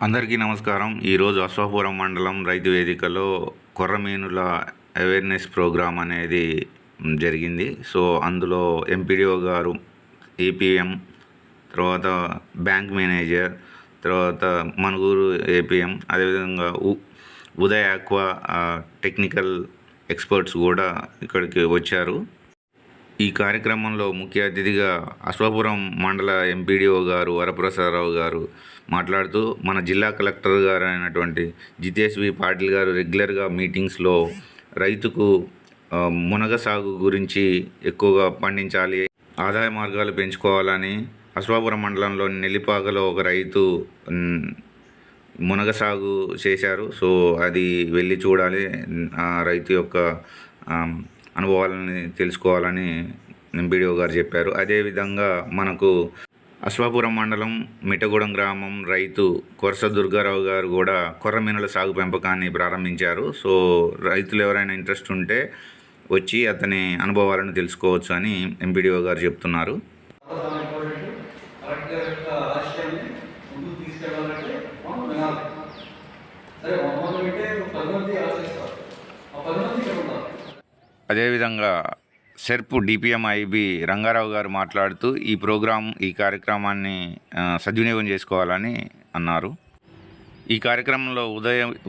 అందరికీ నమస్కారం. ఈరోజు అశ్వాపురం మండలం రైతు వేదికలో కొర్రమీనుల అవేర్నెస్ ప్రోగ్రామ్ అనేది జరిగింది. సో అందులో ఎంపీడీఓ గారు, ఏపీఎం, తర్వాత బ్యాంక్ మేనేజర్, తర్వాత మనుగూరు ఏపీఎం, అదేవిధంగా ఉదయ్ ఆక్వా టెక్నికల్ ఎక్స్పర్ట్స్ కూడా ఇక్కడికి వచ్చారు. ఈ కార్యక్రమంలో ముఖ్య అతిథిగా అశ్వాపురం మండల ఎంపీడీఓ గారు వరప్రసాదరావు గారు మాట్లాడుతూ, మన జిల్లా కలెక్టర్ గారు అయినటువంటి జితేష్ పాటిల్ గారు రెగ్యులర్గా మీటింగ్స్లో రైతుకు మునగ సాగు గురించి ఎక్కువగా పండించాలి, ఆదాయ మార్గాలు పెంచుకోవాలని, అశ్వాపురం మండలంలోని నెల్లిపాకలో ఒక రైతు మునగ సాగు చేశారు. సో అది వెళ్ళి చూడాలి, ఆ రైతు యొక్క అనుభవాలని తెలుసుకోవాలని ఎంపీడీఓ గారు చెప్పారు. అదేవిధంగా మనకు అశ్వాపురం మండలం మిట్టగూడెం గ్రామం రైతు కొరస దుర్గారావు గారు కూడా కొర్రమీనుల సాగు పెంపకాన్ని ప్రారంభించారు. సో రైతులు ఎవరైనా ఇంట్రెస్ట్ ఉంటే వచ్చి అతని అనుభవాలను తెలుసుకోవచ్చు అని ఎంపీడీఓ గారు చెప్తున్నారు. అదేవిధంగా సెర్ప్ డిపిఎం ఐబి రంగారావు గారు మాట్లాడుతూ ఈ కార్యక్రమాన్ని సద్వినియోగం చేసుకోవాలని అన్నారు. ఈ కార్యక్రమంలో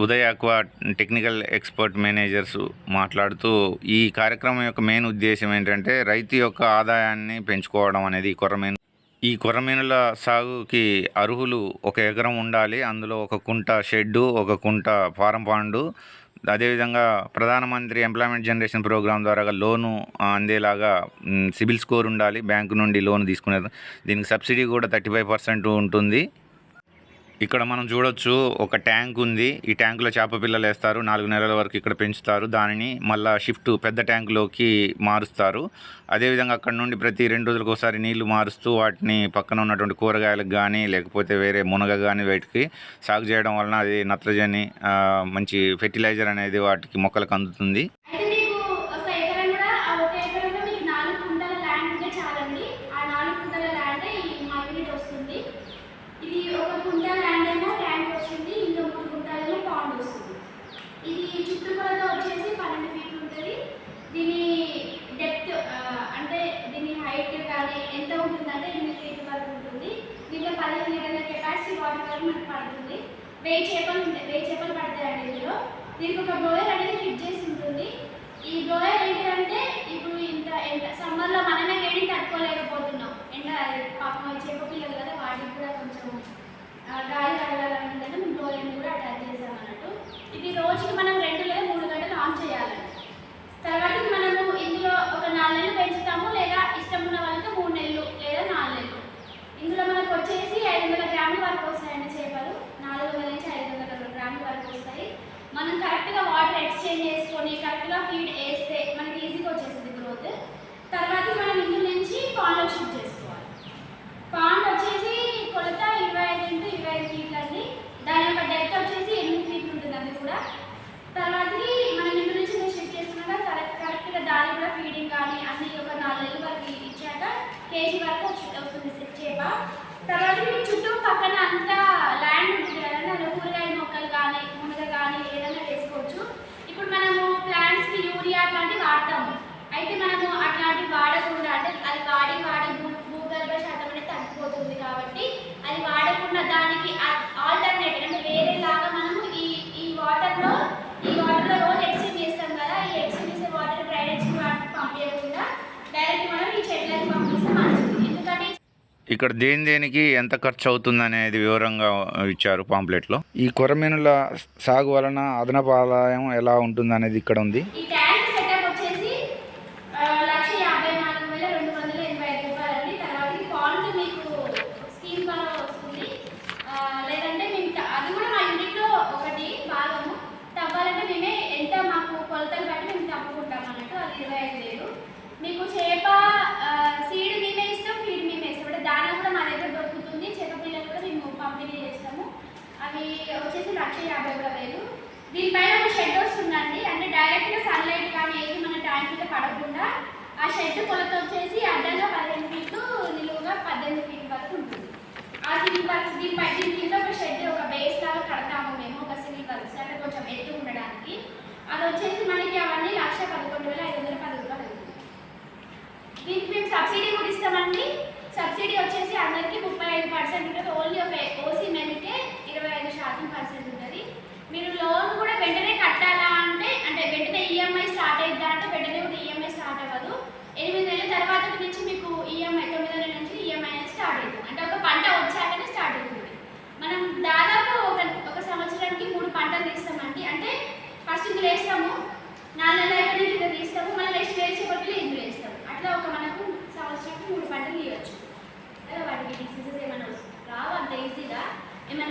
Uday aqua technical expert managers మాట్లాడుతూ, ఈ కార్యక్రమం యొక్క మెయిన్ ఉద్దేశం ఏంటంటే రైతు యొక్క ఆదాయాన్ని పెంచుకోవడం అనేది. ఈ కొర్రమీనుల సాగుకి అర్హులు 1 ఎకరం ఉండాలి, అందులో 1 కుంట షెడ్డు, 1 కుంట ఫారం పాండు, అదేవిధంగా ప్రధానమంత్రి ఎంప్లాయ్మెంట్ జనరేషన్ ప్రోగ్రాం ద్వారా లోను అందేలాగా సిబిల్ స్కోర్ ఉండాలి, బ్యాంకు నుండి లోన్ తీసుకునేది. దీనికి సబ్సిడీ కూడా 35% ఉంటుంది. ఇక్కడ మనం చూడొచ్చు, ఒక ట్యాంక్ ఉంది. ఈ ట్యాంకులో చేప పిల్లలు వేస్తారు, 4 నెలల వరకు ఇక్కడ పెంచుతారు. దానిని మళ్ళీ పెద్ద ట్యాంకులోకి మారుస్తారు. అదేవిధంగా అక్కడ నుండి ప్రతి 2 రోజులకు ఒకసారి నీళ్లు మారుస్తూ వాటిని పక్కన ఉన్నటువంటి కూరగాయలకు కానీ లేకపోతే వేరే మునగ కానీ వాటికి సాగు చేయడం వలన అది నత్రజని, మంచి ఫెర్టిలైజర్ అనేది వాటికి మొక్కలకు అందుతుంది. ఎంత ఉంటుందంటే 8 ఫీట్ల వరకు ఉంటుంది. దీంట్లో 15 లీటర్ల కెపాసిటీ వాటర్ వరకు మనకు పడుతుంది. 1000 చేపలు పడతాయండి ఇందులో. దీనికి ఒక బ్లోయర్ అనేది ఫిట్ చేసి ఉంటుంది. ఈ బ్లోయర్ ఏంటంటే ఇప్పుడు ఎంత సమ్మర్లో మనమే వేడి తట్టుకోలేకపోతున్నాం. పాపం చేప పిల్లలు కదా, వాటికి కూడా కొంచెం గాలి తగలాలంటే మేము బ్లోయర్ని కూడా అటాచ్ చేసాం అన్నట్టు. ఇది రోజుకి మనం 2 లేదా 3 గంటలు ఆన్ చేయాలండి. తర్వాత మనము ఇందులో ఒక 4 నెలలు పెంచుతాము, లేదా ఇష్టం ఉన్న వాళ్ళతో 3 నెలలు లేదా 4 నెలలు. ఇందులో మనకు వచ్చేసి 500 గ్రాముల వరకు వస్తాయండి చేపలు. 400 నుంచి 500 గ్రాముల వరకు వస్తాయి. మనం కరెక్ట్గా వాటర్ ఎక్స్చేంజ్ చేసుకొని కరెక్ట్గా ఫీడ్ వేస్తే మనకి ఈజీగా వచ్చేస్తుంది గ్రోత్. తర్వాత మనం ఇందులో నుంచి పాండ్లో షిఫ్ట్ చేసుకోవాలి. పాండ్ వచ్చేసి కొలత 25 x 25 ఫీట్లు అండి. దాని యొక్క డెప్త్ వచ్చేసి 8 ఫీట్లు ఉంటుంది అది కూడా. తర్వాతకి మనం ఇందు నుంచి షిఫ్ట్ చేసుకున్నాక కరెక్ట్గా దాని కూడా ఫీడింగ్ కానీ అన్ని ఒక 4 నెలల వరకు ఇచ్చాక కేజీ వరకు వస్తుంది చేప. తర్వాత మీకు చుట్టూ పక్కన అంతా ల్యాండ్ ఉంటుంది కదండి, అందులో కూరగాయల మొక్కలు కానీ మునగ కానీ ఏదైనా వేసుకోవచ్చు. ఇప్పుడు మనము ప్లాంట్స్కి యూరియా అట్లాంటివి వాడతాము. అయితే మనము అట్లాంటివి వాడకుండా, అంటే అది వాడి భూగర్భ శాతం అనేది తగ్గిపోతుంది కాబట్టి అది వాడకుండా దానికి ఆల్టర్నేటివ్ అంటే వేరేలాగా మనము ఈ వాటర్లో రోజు ఎక్స్చేంజ్ చేస్తాం కదా, ఈ ఎక్స్చేంజ్ చేసే వాటర్ డ్రైనేజ్ వాటర్ పంపించకుండా డైరెక్ట్ మనం ఈ చెట్లకు పంపిస్తే మంచిది. ఎందుకంటే ఇక్కడ దేనికి ఎంత ఖర్చు అవుతుంది అనేది వివరంగా ఇచ్చారు పాంప్లెట్లో. ఈ కొర్రమీనుల సాగు వలన అదనపు ఆదాయం ఎలా ఉంటుంది అనేది ఇక్కడ ఉంది. ఈ ట్యాంక్ సెటప్ వచ్చేసి 1,54,285 రూపాయలండి. తర్వాత ఈ పాండ్ మీకు స్కీమ్ ద్వారా వస్తుంది, లేదంటే మేము అది కూడా మా యూనిట్లో ఒకటి భాగము తవ్వాలంటే మేమే ఎంత మాకు కొలతలు బట్టి మేము తప్పుకుంటాం అన్నట్టు. అది 25,000. మీకు చేప సీడ్ మేమే ఇస్తాం, ఫీడ్ మేమే ఇస్తాం. అంటే దానా కూడా మా దగ్గర దొరుకుతుంది. చేప పిల్లలు కూడా మేము పంపిణీ చేస్తాము. అవి వచ్చేసి 1,50,000. దీనిపైన ఒక షెడ్ వస్తుందండి, అంటే డైరెక్ట్గా సన్లైట్ కానీ ఏది మన ట్యాంక్ మీద పడకుండా ఆ షెడ్ కొలత వచ్చేసి అడ్డంగా 15 ఫీట్లు, నిలువుగా 18 ఫీట్ల వరకు ఉంటుంది. ఆ దీని కింద ఒక షెడ్, ఒక బేస్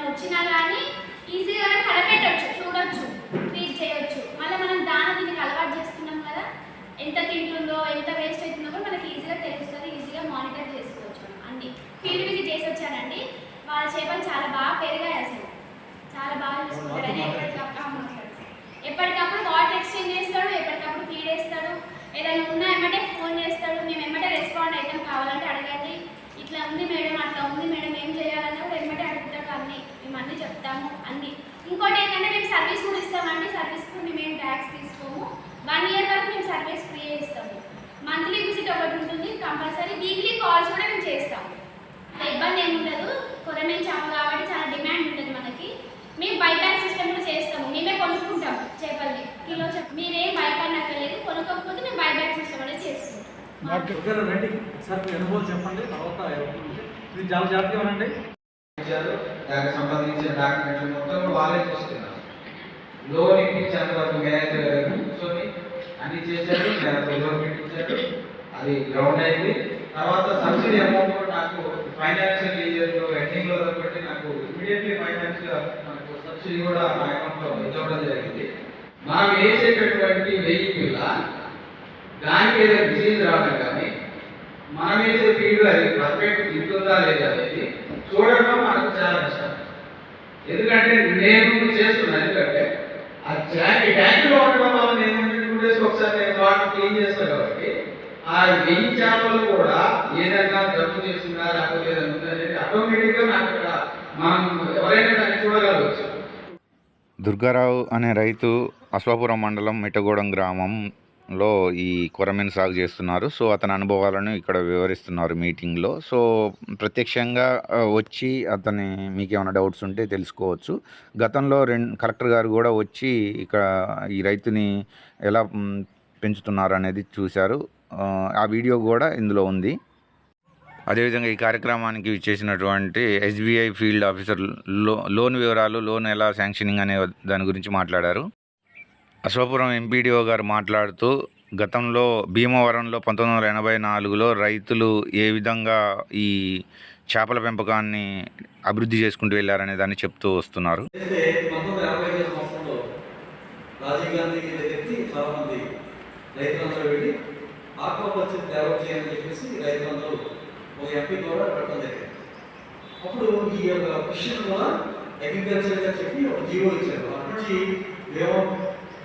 వచ్చినా కానీ ఈజీగా కడపెట్టచ్చు, చూడొచ్చు, ట్రీట్ చేయొచ్చు. మళ్ళీ మనం దాని దీనికి అలవాటు చేస్తున్నాం కదా, ఎంత తింటుందో ఎంత వేస్ట్ అవుతుందో కూడా మనకి ఈజీగా తెలుస్తుంది, ఈజీగా మానిటర్ చేసుకోవచ్చు. మనం అన్ని ఫీల్డ్ విజిట్ చేసి వచ్చానండి. వాళ్ళ చేపలు చాలా బాగా పెరిగాయి, అసలు చాలా బాగా చూసుకుంటారని ఎప్పటికప్పుడు వాటర్ ఎక్స్చేంజ్ చేస్తాడు, ఎప్పటికప్పుడు ఫీడ్ వేస్తాడు, ఏదైనా ఉన్నా ఏమంటే ఫోన్ చేస్తాడు, మేము ఏమంటే రెస్పాండ్ అవుతాం, కావాలంటే అడగండి, ఇట్లా ఉంది మేడం, అట్లా ఉంది మేడం, ఏం చేయాలన్నా కూడా ఏమంటే అడుగుతాడు, అన్నీ మేము అన్నీ చెప్తాము అన్నీ. ఇంకోటి ఏంటంటే మేము సర్వీస్ కూడా ఇస్తామండి, సర్వీస్ కూడా మేము ట్యాక్స్ తీసుకోము, 1 year వరకు మేము సర్వీస్ ఫ్రీ ఇస్తాము. మంత్లీ విజిట్ ఒకటి ఉంటుంది కంపల్సరీ, వీక్లీ కాల్స్ కూడా మేము చేస్తాము, ఇబ్బంది ఏమి ఉండదు. కొరమేన్ చేప కాబట్టి చాలా డిమాండ్ ఉంటుంది మనకి. మేము బైబ్యాక్ సిస్టమ్ కూడా చేస్తాము, మేమే కొనుక్కుంటాం చేపల్ని కిలో మీరేం భయపడనక్కర్లేదు, కొనుక్కోకపోతే మేము బైబ్యాక్ సిస్టమ్ అనేది చేసుకుంటాం. సార్ మీ అనుభవం చెప్పండి, తర్వాత మీరు చాలా జాగ్రత్తగా ఉండండి. దానికి సంబంధించిన డాక్యుమెంట్లు మొత్తం వాళ్ళే చూస్తున్నారు. లోన్ ఇప్పించారు వరకు మేనేజర్ గారు కూర్చొని అన్ని చేశారు, లోన్ పెట్టించారు, అది గ్రౌండ్ అయింది. తర్వాత సబ్సిడీ అమౌంట్ కూడా నాకు ఫైనాన్షియల్ ఇయర్ ఎండింగ్ లో పెట్టి నాకు ఇమీడియట్లీ ఫైనాన్షియల్ మనకు సబ్సిడీ కూడా నా అకౌంట్ లో ఇవ్వడం జరిగింది. మనం వేసేటటువంటి వెహికల్ దానికి ఏదో డిసీజ్ రావడం కానీ మనం వేసే ఫీల్డ్ అది పర్ఫెక్ట్ తింటుందా లేదా అనేది చూడడం మనకు చాలా కష్టం. ఎందుకంటే నేను చేస్తున్నాను, ఎందుకంటే ఆ ట్యాంక్ లో ఉండడం వల్ల నేను 2 days ఒకసారి నేను వాటర్ క్లీన్ చేస్తాను కాబట్టి ఆ 1000 చేపలు కూడా ఏదైనా జబ్బు చేసిందా లేకపోతే ఏదైనా ఉందనేది ఆటోమేటిక్గా నాకు ఇక్కడ మనం ఎవరైనా దాన్ని చూడగలవచ్చు. దుర్గారావు అనే రైతు అశ్వాపురం మండలం మిట్టగూడెం గ్రామంలో ఈ కొరమీను సాగు చేస్తున్నారు. సో అతని అనుభవాలను ఇక్కడ వివరిస్తున్నారు మీటింగ్లో. సో ప్రత్యక్షంగా వచ్చి అతని మీకు ఏమైనా డౌట్స్ ఉంటే తెలుసుకోవచ్చు. గతంలో కలెక్టర్ గారు కూడా వచ్చి ఇక్కడ ఈ రైతుని ఎలా పెంచుతున్నారు అనేది చూశారు. ఆ వీడియో కూడా ఇందులో ఉంది. అదేవిధంగా ఈ కార్యక్రమానికి చేసినటువంటి SBI ఫీల్డ్ ఆఫీసర్ లోన్ వివరాలు, లోన్ ఎలా శాంక్షనింగ్ అనే దాని గురించి మాట్లాడారు. అశ్వాపురం MPDO గారు మాట్లాడుతూ గతంలో భీమవరంలో 1984లో రైతులు ఏ విధంగా ఈ చేపల పెంపకాన్ని అభివృద్ధి చేసుకుంటూ వెళ్ళారనే దాన్ని చెప్తూ వస్తున్నారు. ఆక్వాకల్చర్ డెవలప్ చేయాలని చెప్పేసి రైతులందరూ ఒక ఎంపీ ద్వారా పెట్టడం జరిగింది. అప్పుడు ఈ యొక్క ఫిషింగ్ కూడా అగ్రికల్చర్గా చెప్పి ఒక జీవో ఇచ్చారు. అప్పటి నుంచి మేము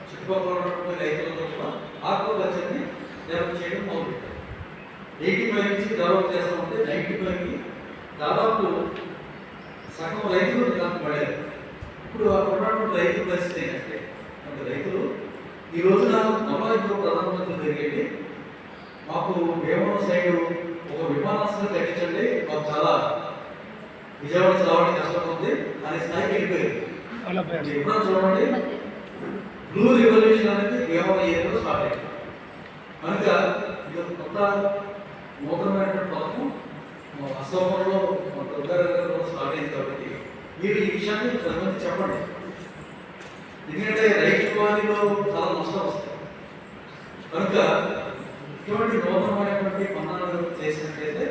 చుట్టుపక్కల ఉన్నటువంటి రైతులందరూ కూడా ఆక్వాకల్చర్ని డెవలప్ చేయడం మొదలుపెట్టారు. 85 నుంచి డెవలప్ చేస్తామంటే 95కి దాదాపు సగం రైతులు దానికి పడారు. ఇప్పుడు అక్కడ ఉన్నటువంటి రైతుల పరిస్థితి ఏంటంటే రైతులు ఈ రోజున నమ్మకం ప్రధానమంత్రి జరిగేది మాకు భీమవరం సైడ్ ఒక విమానాశ్రయం కట్టించండి, మాకు చాలా విజయవాడ రావడానికి కష్టపడుతుంది అనే స్థాయికి వెళ్ళిపోయింది. ఎప్పుడో చూడండి బ్లూ రివల్యూషన్ అనేది భీమవరం ఏరియాలో స్టార్ట్ అయింది. కనుక ఇది ఒక కొత్త నూతనమైనటువంటి పథకం అశ్వాపురంలో దుర్గారావు స్టార్ట్ అయింది. కాబట్టి మీరు ఈ విషయాన్ని కొంతమంది చెప్పండి, ఎందుకంటే రైతు వారిలో చాలా నష్టం వస్తుంది. కనుక ఇటువంటి నూతనమైనటువంటి పన్నాలు చేసినట్లయితే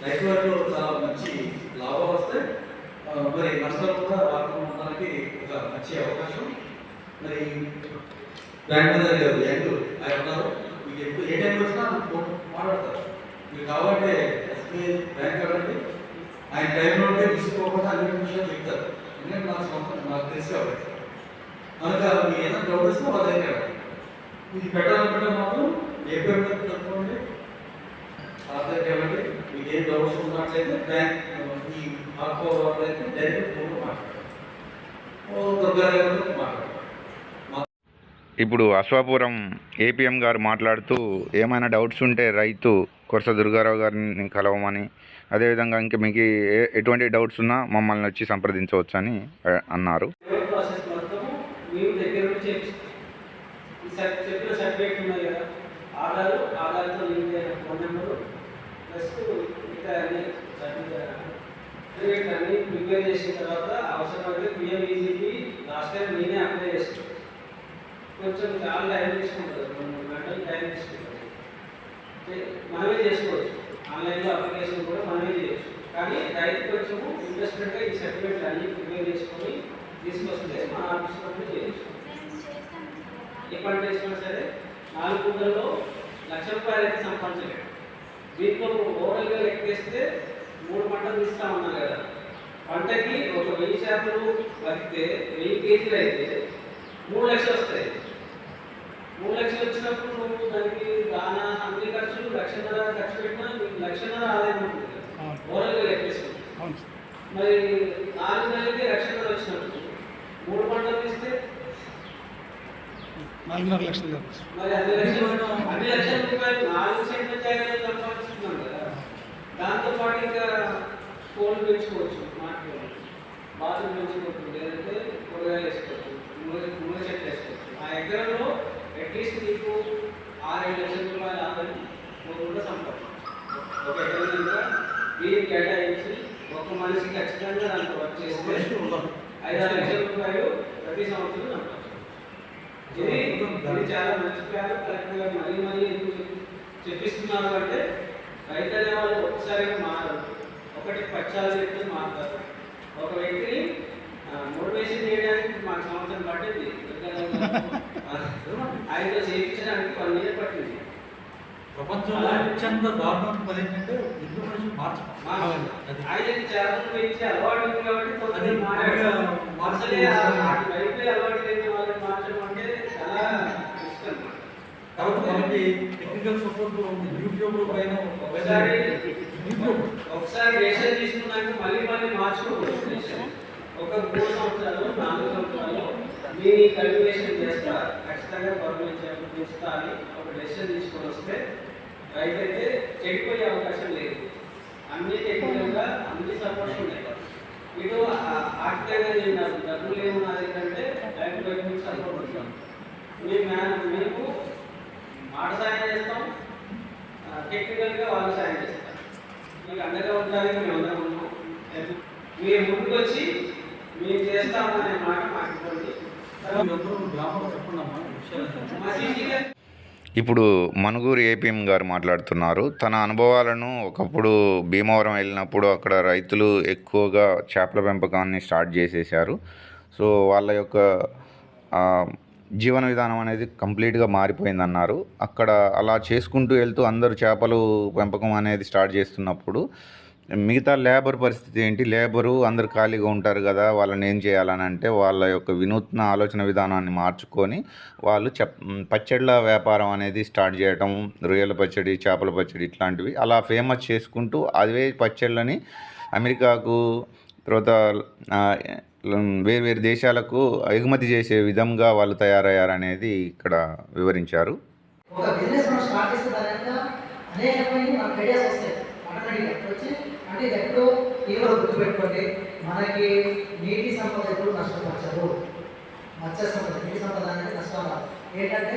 రైతు వారిలో చాలా మంచి లాభాలు వస్తాయి, మరి నష్టాలు కూడా రాకపోవడానికి ఒక మంచి అవకాశం. మరి బ్యాంక్ మేనేజర్ గారు ఆయన ఉన్నారు, మీకు ఎప్పుడు ఏ టైంలో వచ్చినా మాట్లాడతారు. మీరు కావాలంటే SBI బ్యాంక్ అవ్వండి, ఆయన టైంలో ఉంటే తీసుకోకుండా అన్ని విషయాలు చెప్తారు. ఎందుకంటే నాకు తెలుసు కాబట్టి. కనుక మీరు ఏదైనా డౌట్ వస్తే వాళ్ళ దగ్గర ఇది పెట్టాలనుకుంటే మాత్రం ఏ పేరు తప్పండి ఆధార్ ఇవ్వండి. మీకు ఏం డౌట్స్ ఉన్నట్లయితే బ్యాంక్ ఈ ఆర్కో అయితే డైరెక్ట్ ఫోన్లో మాట్లాడతారు, దుర్గారావు మాట్లాడతారు. ఇప్పుడు అశ్వాపురం APM గారు మాట్లాడుతూ ఏమైనా డౌట్స్ ఉంటే రైతు కొరస దుర్గారావు గారిని కలవమని, అదేవిధంగా ఇంకా మీకు ఎటువంటి డౌట్స్ ఉన్నా మమ్మల్ని వచ్చి సంప్రదించవచ్చు అని అన్నారు. చెప్పిన సర్టిఫికేట్ ఉన్నాయి కదా, ఆధార్తో లింక్ అయిన ఫోన్ నెంబరు ప్లస్ ఇంకా అన్ని సర్టిఫికేట్ అన్ని ప్రిపేర్ చేసిన తర్వాత అవసరమైతే PMEGకి లాస్ట్ టైం నేనే అప్లై చేస్తాను. కొంచెం చాలా టైం తీసుకుంటుంది, 2-3 గంటలు టైం తీసుకుంటుంది. మనమే చేసుకోవచ్చు, ఆన్లైన్లో అప్లికేషన్ కూడా మనమే చేయొచ్చు. కానీ రైతు కొంచెము ఇంట్రెస్టెడ్గా ఈ సర్టిఫికేట్లు అన్ని ప్రిపేర్ చేసి ఏ పంట వేసినా సరే 4 గుంటల్లో ₹1,00,000 అయితే సంపాదించలేడు. దీంట్లో ఓవరాల్గా లెక్కేస్తే 3 పంటలు తీస్తా ఉన్నాం కదా, పంటకి ఒక 1000 చేపలు బతికితే 1000 కేజీలు అయితే 3 లక్షలు వస్తాయి. 3 లక్షలు వచ్చినప్పుడు నువ్వు దానికి దానా అన్ని ఖర్చులు 1,00,000 ఖర్చు పెట్టినా నీకు 1,00,000 ఆదాయం ఉంటుంది కదా ఓవరాల్గా లెక్కేసుకుంటే. మరి 4 నెలలకి 1,00,000 వచ్చినప్పుడు 3 పంటలు తీస్తే 4.5 లక్షలు. మరి అన్ని లక్షల రూపాయలు 4 సెంట్ల జాగ్రత్త సంపాదిస్తున్నాం కదా. దాంతోపాటు ఇంకా కోళ్ళు పెంచుకోవచ్చు, మార్కెట్ బాతులు పెంచుకోవచ్చు, లేదంటే కూరగాయలు వేసుకోవచ్చు, మునగ చెట్లు వేసుకోవచ్చు. ఆ ఎకరంలో అట్లీస్ట్ నీకు 6-7 లక్షల రూపాయల ఆదాయం కూడా సంపాదించవచ్చు. ఒక ఎకరం కనుక వీరికి కేటాయించి ఒక మనిషికి ఖచ్చితంగా దాంట్లో వర్క్ చేస్తే 5-6 లక్షల రూపాయలు ప్రతి సంవత్సరం సంపాదించవచ్చు. ఇది చాలా మంచి ప్లాన్. కరెక్ట్గా మళ్ళీ ఎందుకు చెప్పిస్తున్నారు అంటే రైతు అనే వాళ్ళు ఒక్కసారిగా మారరు, ఒకటి పచ్చాలు చెప్తే మారుతారు. ఒక వ్యక్తిని మోటివేషన్ చేయడానికి మాకు సంవత్సరం పట్టింది, ఆయనతో చేయించడానికి 1 year పట్టింది. ప్రపంచంలో అత్యంత దారుణం పని ఏంటంటే ఇల్లు మనిషి ఆయనకి చేపలు పెంచే అలవాటు ఉంది కాబట్టి కొంతమంది మార్చలే వైపు అలవాటు లేని వాళ్ళని మార్చడం అంటే చాలా ఇష్టం. కాబట్టి మనకి టెక్నికల్ సపోర్ట్ యూట్యూబ్ పైన ఒకసారి రేషన్ తీసుకున్నాక మళ్ళీ మార్చుకోవచ్చు. ఒక 3 సంవత్సరాలు 4 సంవత్సరాలు మీ కల్టివేషన్ చేస్తా, ఖచ్చితంగా గవర్నమెంట్ చేస్తా అని ఒక డెసిషన్ తీసుకొని వస్తే రైతు అయితే చెడిపోయే అవకాశం లేదు. అన్ని టెక్నికల్గా అన్ని సపోర్ట్స్ ఉన్నాయి. ఇటు ఆర్థికంగా నేను డబ్బులు లేవు నా దగ్గర అంటే రైతు సపోర్ట్ ఉంటాం. మేము మాట సాయం చేస్తాం, టెక్నికల్గా వాళ్ళు సాయం చేస్తాం. మీకు అండగా ఉండడానికి మేము అందరం ఉన్నాం. మీరు ముందుకు వచ్చి మేము చేస్తామనే మాట మాట్లాడుకోండి. ఇప్పుడు మనుగూరు ఏపీఎం గారు మాట్లాడుతున్నారు. తన అనుభవాలను ఒకప్పుడు భీమవరం వెళ్ళినప్పుడు అక్కడ రైతులు ఎక్కువగా చేపల పెంపకాన్ని స్టార్ట్ చేసేసారు. సో వాళ్ళ యొక్క జీవన విధానం అనేది కంప్లీట్గా మారిపోయిందన్నారు. అక్కడ అలా చేసుకుంటూ వెళ్తూ అందరూ చేపలు పెంపకం అనేది స్టార్ట్ చేస్తున్నప్పుడు మిగతా లేబర్ పరిస్థితి ఏంటి, లేబరు అందరు ఖాళీగా ఉంటారు కదా, వాళ్ళని ఏం చేయాలని అంటే వాళ్ళ యొక్క వినూత్న ఆలోచన విధానాన్ని మార్చుకొని వాళ్ళు పచ్చళ్ళ వ్యాపారం అనేది స్టార్ట్ చేయటం, రొయ్యల పచ్చడి, చేపల పచ్చడి ఇట్లాంటివి అలా ఫేమస్ చేసుకుంటూ అవే పచ్చళ్ళని అమెరికాకు తర్వాత వేరు దేశాలకు ఎగుమతి చేసే విధంగా వాళ్ళు తయారయ్యారనేది ఇక్కడ వివరించారు. ఒక బిజినెస్ మనం స్టార్ట్ చేసిన తర్వాత అనేకమైన మనకు ఐడియాస్ వస్తాయి. ఆటోమేటిక్గా వచ్చి అంటే ఇది ఎప్పుడో తీవ్ర గుర్తుపెట్టుకోండి, మనకి నీటి సంపద ఎప్పుడు నష్టపరచదు. మత్స్య సంపద, నీటి సంపద అనేది నష్టం రాదు. ఏంటంటే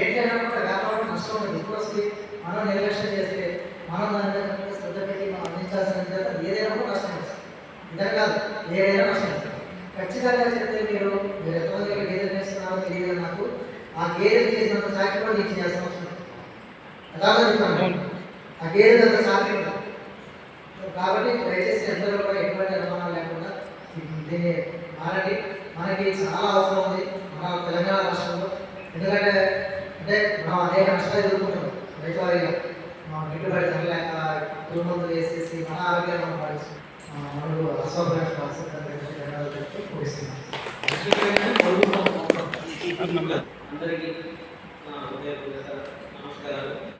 ఏంటైనా కూడా వ్యాపారం నష్టం అనేది ఎప్పుడు వస్తుంది, మనం నిర్లక్ష్యం చేస్తే మనం దాని మీద శ్రద్ధ పెట్టి మనం అందించాల్సిన ఏదైనా కూడా నష్టం వస్తుంది. ఇదే కాదు, ఏదైనా నష్టం వస్తుంది. ఖచ్చితంగా చెప్తే మీరు ఎంతమంది గేదెలు వేస్తున్నారో తెలియదు నాకు, ఆ గేదెలు చేసినంత సాకి కూడా నీకు చేయాల్సిన అవసరం అలాగే చెప్తాను. ఆ గేదెలు అంత సాకి ఉంటుంది. కాబట్టి దయచేసి అందరూ కూడా ఎటువంటి అనుమానాలు లేకుండా దీన్ని మారండి. మనకి చాలా అవసరం ఉంది మన తెలంగాణ రాష్ట్రంలో. ఎందుకంటే మనం అనేక నష్టాలు ఎదుర్కొంటాం రైతు వారిగా. గిట్టుబడి ధర లేక పురుగుమందు వేసేసి మన ఆరోగ్యాన్ని మనం పాటిస్తాం. మనకు అస్వాభ్యాస అందరికీ నమస్కారాలు.